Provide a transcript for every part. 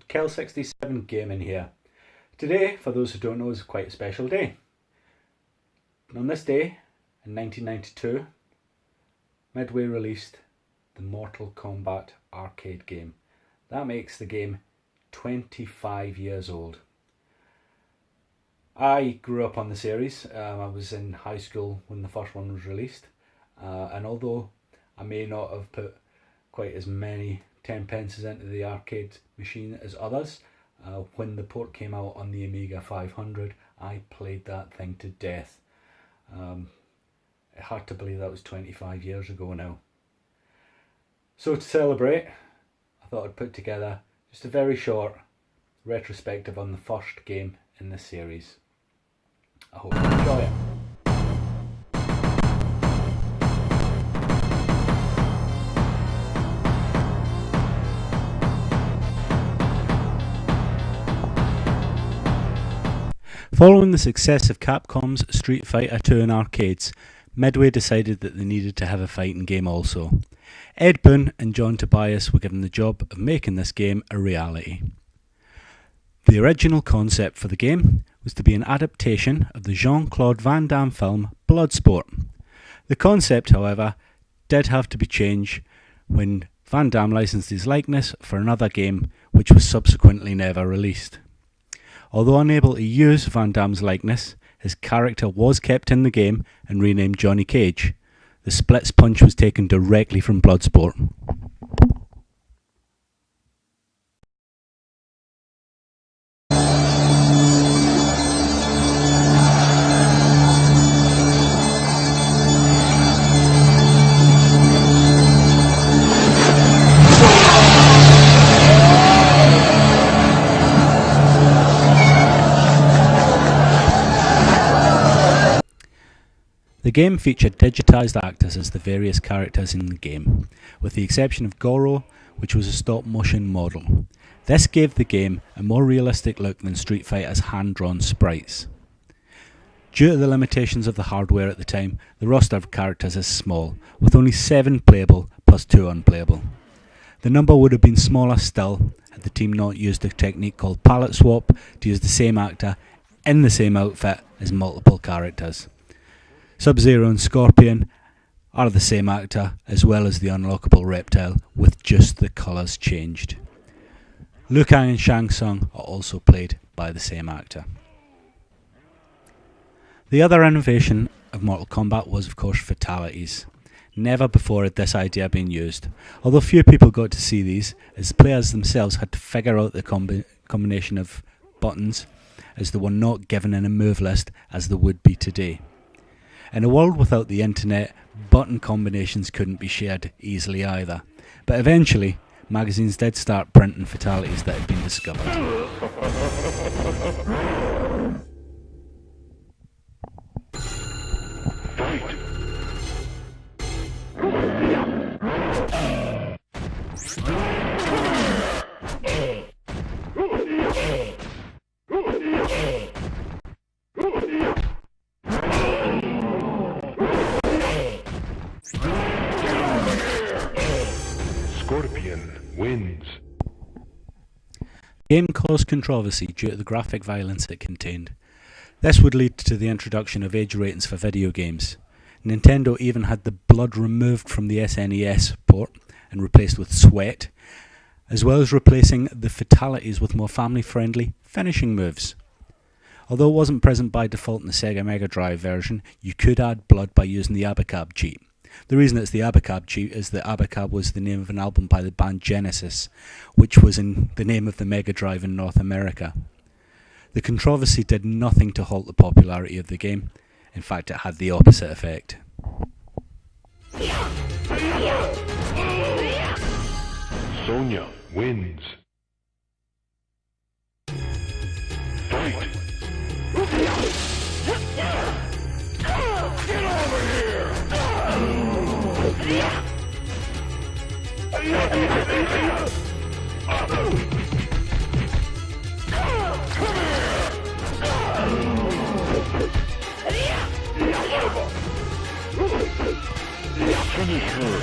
Kel67 Gaming here. Today, for those who don't know, is quite a special day. On this day, in 1992, Midway released the Mortal Kombat arcade game. That makes the game 25 years old. I grew up on the series. I was in high school when the first one was released, and although I may not have put quite as many 10 pences into the arcade machine as others, when the port came out on the Amiga 500, I played that thing to death. It's hard to believe that was 25 years ago now. So to celebrate, I thought I'd put together just a very short retrospective on the first game in this series. I hope you enjoy it. Following the success of Capcom's Street Fighter 2 in arcades, Midway decided that they needed to have a fighting game also. Ed Boon and John Tobias were given the job of making this game a reality. The original concept for the game was to be an adaptation of the Jean-Claude Van Damme film Bloodsport. The concept, however, did have to be changed when Van Damme licensed his likeness for another game which was subsequently never released. Although unable to use Van Damme's likeness, his character was kept in the game and renamed Johnny Cage. The splits punch was taken directly from Bloodsport. The game featured digitised actors as the various characters in the game, with the exception of Goro, which was a stop-motion model. This gave the game a more realistic look than Street Fighter's hand-drawn sprites. Due to the limitations of the hardware at the time, the roster of characters is small, with only 7 playable plus 2 unplayable. The number would have been smaller still had the team not used a technique called palette swap to use the same actor in the same outfit as multiple characters. Sub-Zero and Scorpion are the same actor, as well as the unlockable reptile, with just the colours changed. Liu Kang and Shang Tsung are also played by the same actor. The other innovation of Mortal Kombat was, of course, fatalities. Never before had this idea been used, although few people got to see these, as players themselves had to figure out the combination of buttons, as they were not given in a move list as they would be today. In a world without the internet, button combinations couldn't be shared easily either, but eventually magazines did start printing fatalities that had been discovered. Scorpion wins. The game caused controversy due to the graphic violence it contained. This would lead to the introduction of age ratings for video games. Nintendo even had the blood removed from the SNES port and replaced with sweat, as well as replacing the fatalities with more family-friendly finishing moves. Although it wasn't present by default in the Sega Mega Drive version, you could add blood by using the Abacab cheat. The reason it's the Abacab cheat is that Abacab was the name of an album by the band Genesis, which was in the name of the Mega Drive in North America. The controversy did nothing to halt the popularity of the game. In fact, it had the opposite effect. Sonya wins. Fight! Get over here! Finish her!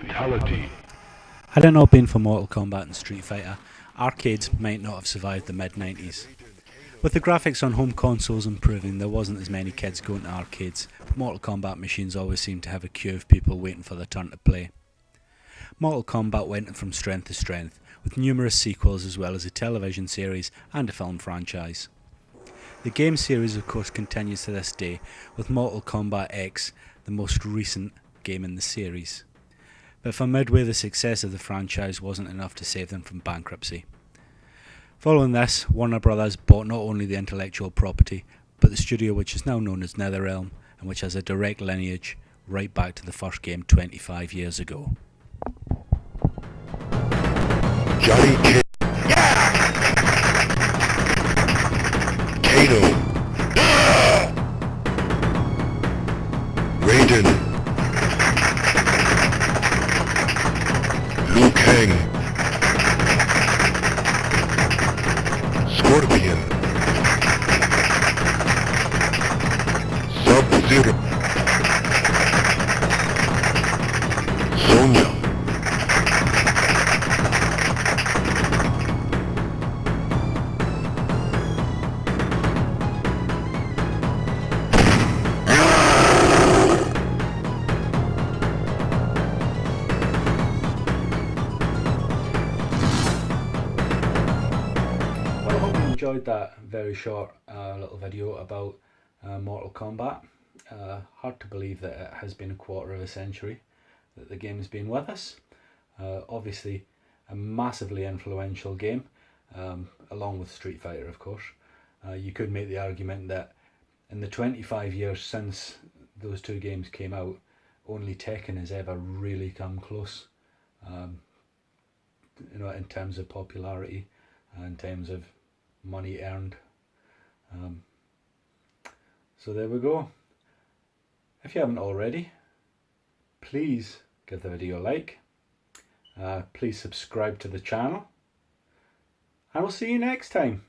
Fatality. Had it not been for Mortal Kombat and Street Fighter, arcades might not have survived the mid-90s. With the graphics on home consoles improving, there wasn't as many kids going to arcades, but Mortal Kombat machines always seemed to have a queue of people waiting for their turn to play. Mortal Kombat went from strength to strength, with numerous sequels as well as a television series and a film franchise. The game series of course continues to this day, with Mortal Kombat X the most recent game in the series. But for Midway, the success of the franchise wasn't enough to save them from bankruptcy. Following this, Warner Brothers bought not only the intellectual property, but the studio which is now known as NetherRealm, and which has a direct lineage right back to the first game 25 years ago. Johnny Cage. Kano. Raiden. Liu Kang. Scorpion. Sub-Zero. Sonya. Well, I hope you enjoyed that very short little video about Mortal Kombat. Hard to believe that it has been a quarter of a century that the game has been with us. Obviously a massively influential game, along with Street Fighter of course. You could make the argument that in the 25 years since those two games came out, only Tekken has ever really come close, in terms of popularity, in terms of money earned. So there we go. If you haven't already, please give the video a like, please subscribe to the channel, and we'll see you next time.